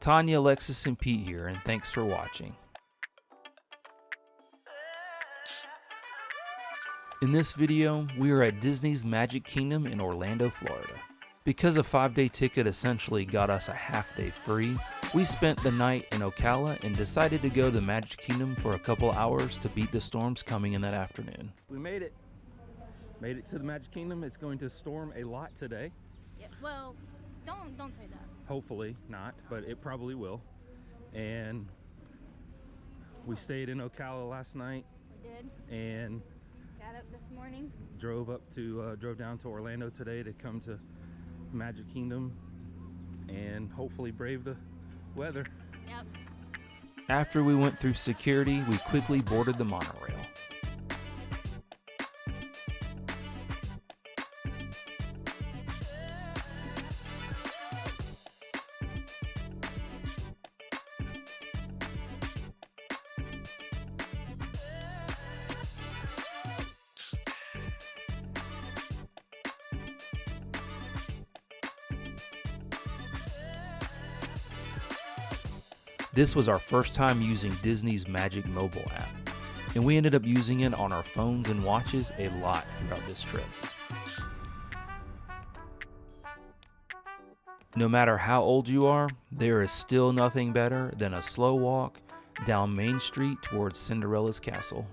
Tanya, Alexis, and Pete here, and thanks for watching. In this video, we are at Disney's Magic Kingdom in Orlando, Florida. Because a 5-day ticket essentially got us a half-day free, we spent the night in Ocala and decided to go to Magic Kingdom for a couple hours to beat the storms coming in that afternoon. We made it. Made it to the Magic Kingdom. It's going to storm a lot today. Yeah, well, don't say that. Hopefully not, but it probably will. And we stayed in Ocala last night. We did. And got up this morning. Drove down to Orlando today to come to Magic Kingdom and hopefully brave the weather. Yep. After we went through security, we quickly boarded the monorail. This was our first time using Disney's Magic mobile app, and we ended up using it on our phones and watches a lot throughout this trip. No matter how old you are, there is still nothing better than a slow walk down Main Street towards Cinderella's castle.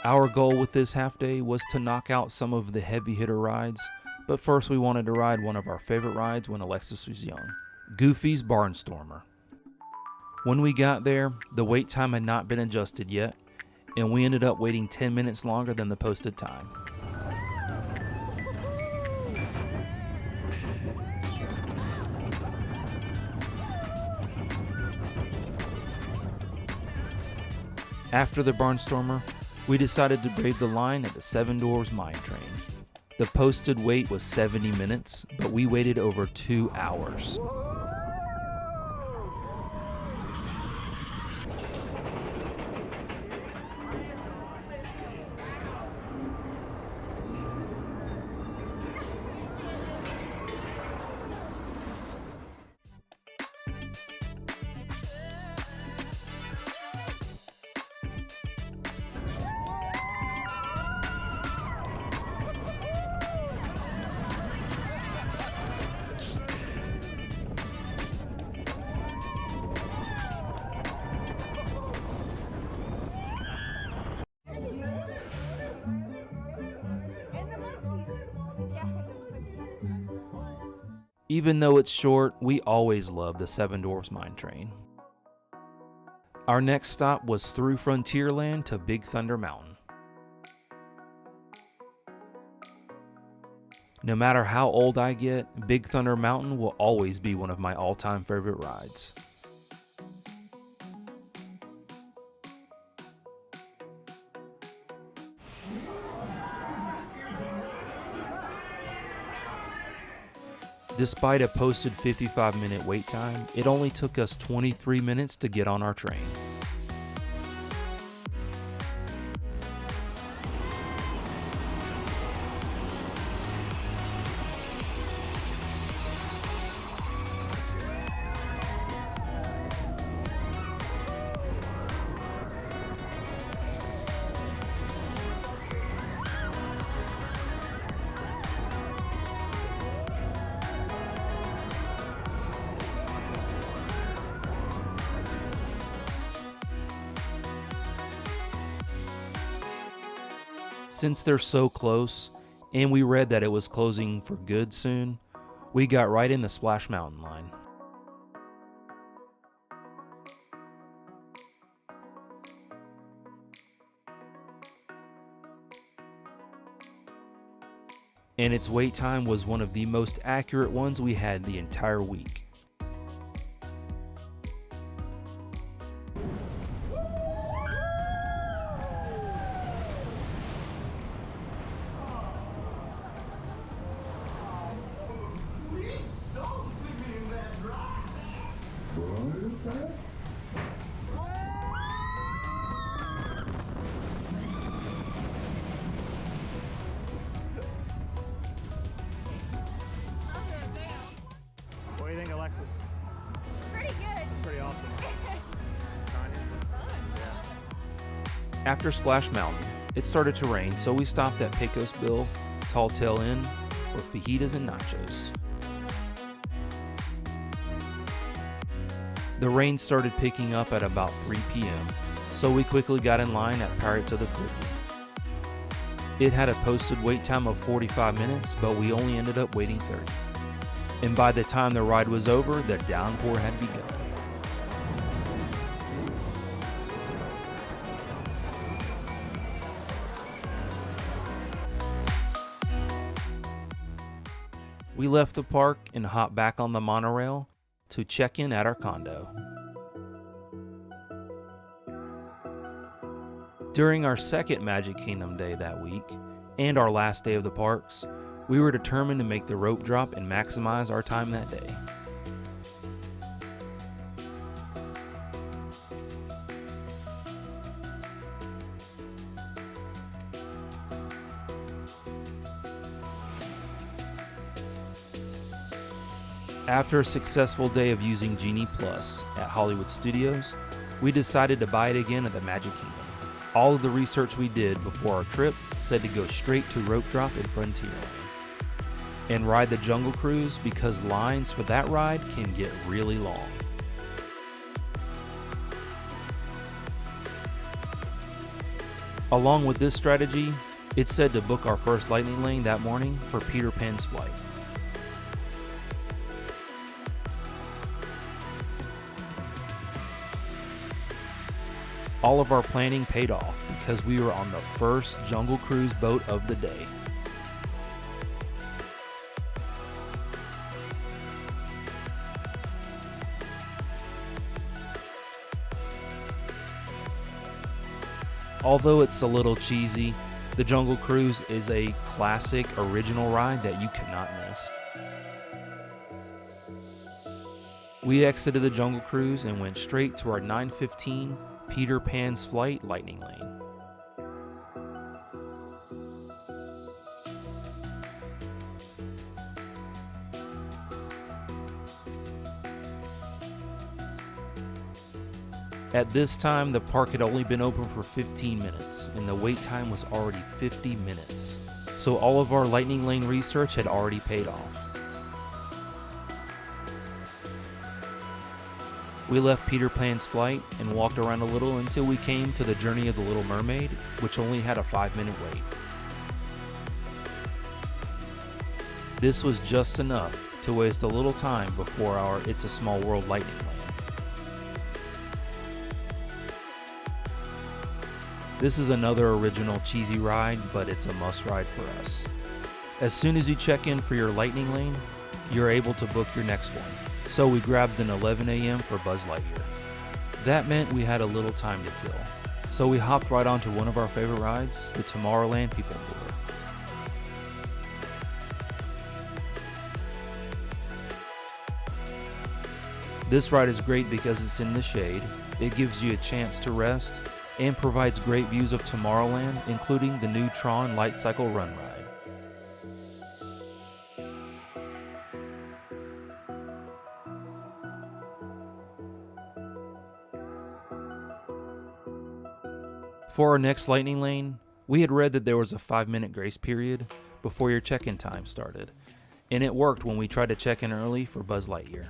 Our goal with this half day was to knock out some of the heavy hitter rides, but first we wanted to ride one of our favorite rides when Alexis was young, Goofy's Barnstormer. When we got there, the wait time had not been adjusted yet, and we ended up waiting 10 minutes longer than the posted time. After the Barnstormer, we decided to brave the line at the Seven Dwarfs Mine Train. The posted wait was 70 minutes, but we waited over 2 hours. Even though it's short, we always love the Seven Dwarfs Mine Train. Our next stop was through Frontierland to Big Thunder Mountain. No matter how old I get, Big Thunder Mountain will always be one of my all-time favorite rides. Despite a posted 55-minute wait time, it only took us 23 minutes to get on our train. Since they're so close, and we read that it was closing for good soon, we got right in the Splash Mountain line. And its wait time was one of the most accurate ones we had the entire week. After Splash Mountain, it started to rain, so we stopped at Pecos Bill, Tall Tale Inn for fajitas and nachos. The rain started picking up at about 3 p.m., so we quickly got in line at Pirates of the Caribbean. It had a posted wait time of 45 minutes, but we only ended up waiting 30. And by the time the ride was over, the downpour had begun. We left the park and hopped back on the monorail to check in at our condo. During our second Magic Kingdom day that week, and our last day of the parks, we were determined to make the rope drop and maximize our time that day. After a successful day of using Genie Plus at Hollywood Studios, we decided to buy it again at the Magic Kingdom. All of the research we did before our trip said to go straight to Rope Drop in Frontierland and ride the Jungle Cruise because lines for that ride can get really long. Along with this strategy, it said to book our first Lightning Lane that morning for Peter Pan's flight. All of our planning paid off because we were on the first Jungle Cruise boat of the day. Although it's a little cheesy, the Jungle Cruise is a classic original ride that you cannot miss. We exited the Jungle Cruise and went straight to our 9:15 Peter Pan's Flight Lightning Lane. At this time, the park had only been open for 15 minutes, and the wait time was already 50 minutes. So all of our Lightning Lane research had already paid off. We left Peter Pan's Flight and walked around a little until we came to the Journey of the Little Mermaid, which only had a 5-minute wait. This was just enough to waste a little time before our It's a Small World Lightning Lane. This is another original cheesy ride, but it's a must ride for us. As soon as you check in for your Lightning Lane, you're able to book your next one. So we grabbed an 11 a.m. for Buzz Lightyear. That meant we had a little time to kill. So we hopped right onto one of our favorite rides, the Tomorrowland People Mover. This ride is great because it's in the shade, it gives you a chance to rest, and provides great views of Tomorrowland, including the new TRON Lightcycle Run ride. For our next Lightning Lane, we had read that there was a 5-minute grace period before your check-in time started, and it worked when we tried to check in early for Buzz Lightyear.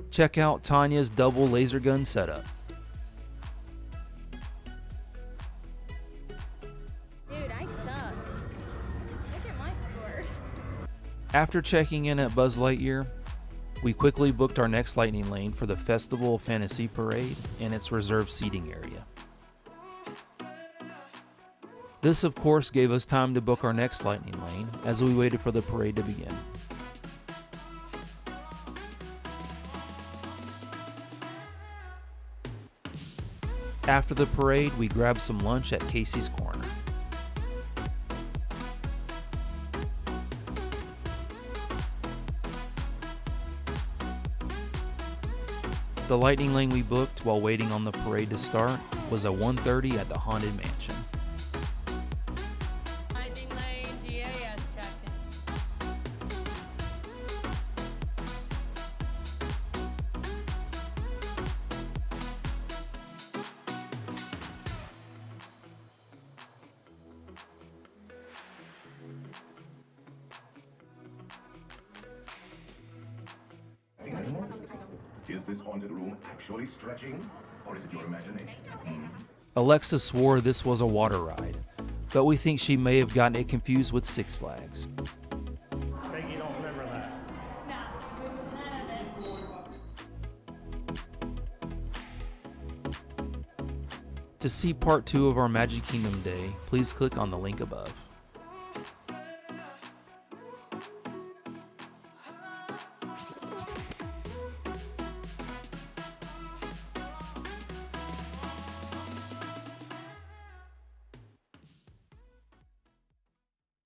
Check out Tanya's double laser gun setup. Dude, I suck. Look at my score. After checking in at Buzz Lightyear, we quickly booked our next Lightning Lane for the Festival of Fantasy Parade and its reserved seating area. This, of course, gave us time to book our next Lightning Lane as we waited for the parade to begin. After the parade, we grabbed some lunch at Casey's Corner. The Lightning Lane we booked while waiting on the parade to start was a 1:30 at the Haunted Mansion. Lightning Lane GAS tracking. Is this haunted room actually stretching, or is it your imagination? Alexa swore this was a water ride, but we think she may have gotten it confused with Six Flags. Peggy, you don't remember that. To see part 2 of our Magic Kingdom day, please click on the link above.